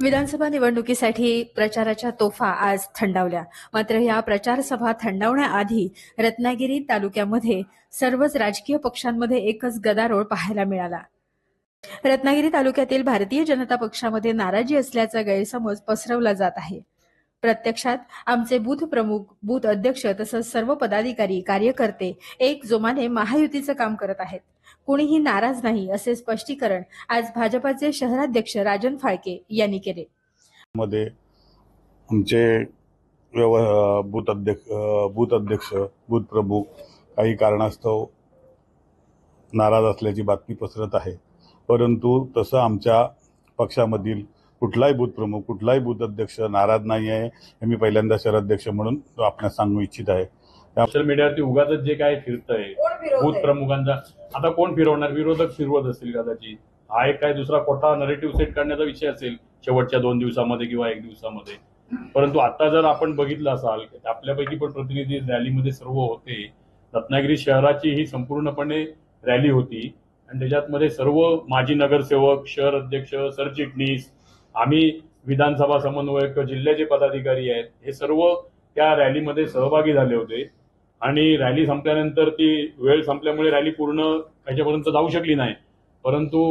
विधानसभा निवडणुकीसाठी प्रचाराच्या तोफा आज थंडावल्या. मात्र या प्रचार सभा थंडावण्याआधी रत्नागिरी तालुक्यामध्ये सर्वच राजकीय पक्षांमध्ये एकच गदारोळ पाहायला मिळाला. रत्नागिरी तालुक्यातील भारतीय जनता पक्षामध्ये नाराजी असल्याचा गैरसमज पसरवला जात आहे. प्रत्यक्षात आमचे बूथ प्रमुख, बूथ अध्यक्ष तसंच सर्व पदाधिकारी, कार्यकर्ते एक जोमाने महायुतीचं काम करत आहेत. कोणीही नाराज नाही असे स्पष्टीकरण आज भाजपाचे शहराध्यक्ष राजन फाळके यांनी केले. मध्ये आमचे बूथ अध्यक्ष, बूथ प्रमुख काही कारणास्तव नाराज असल्याची बातमी पसरत आहे. परंतु तसं आमच्या पक्षामधील कुठलाही बूथ प्रमुख, कुठलाही बूथ अध्यक्ष नाराज नाही आहे हे मी पहिल्यांदा शहराध्यक्ष म्हणून आपल्याला सांगू इच्छित आहे. सोशल मीडियावरती उगाच जे काय फिरतंय बूथ प्रमुखांचा, आता कोण फिरवणार? विरोधक फिरवत असतील कदाचित. हा एक काय दुसरा खोटा नरेटिव्ह सेट करण्याचा विषय असेल शेवटच्या 2 दिवसामध्ये किंवा 1 दिवसामध्ये. परंतु आता जर आपण बघितलं असाल आपल्यापैकी पण प्रतिनिधी रॅलीमध्ये सर्व होते. रत्नागिरी शहराची ही संपूर्णपणे रॅली होती आणि त्याच्यामध्ये सर्व माजी नगरसेवक, शहर अध्यक्ष, सरचिटणीस, आम्ही विधानसभा समन्वयक, जिल्ह्याचे पदाधिकारी आहेत, हे सर्व त्या रॅलीमध्ये सहभागी झाले होते. आणि रॅली संपल्यानंतर ती वेळ संपल्यामुळे रॅली पूर्ण याच्यापर्यंत जाऊ शकली नाही. परंतु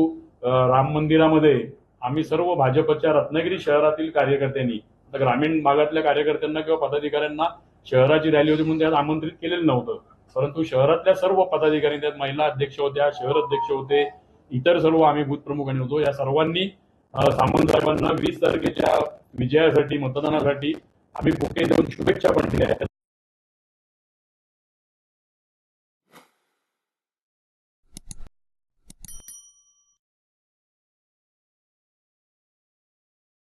राम मंदिरामध्ये आम्ही सर्व भाजपच्या रत्नागिरी शहरातील कार्यकर्त्यांनी, आता ग्रामीण भागातल्या कार्यकर्त्यांना किंवा पदाधिकाऱ्यांना शहराची रॅली होती म्हणून त्यात आमंत्रित केलेलं नव्हतं. परंतु शहरातल्या सर्व पदाधिकारी, त्यात महिला अध्यक्ष होत्या, शहर अध्यक्ष होते, इतर सर्व आम्ही बूथ प्रमुखांनी होतो. या सर्वांनी सामंत साहेबांना 20 तारखेच्या विजयासाठी, मतदानासाठी आम्ही बुके देऊन शुभेच्छा पण दिल्या.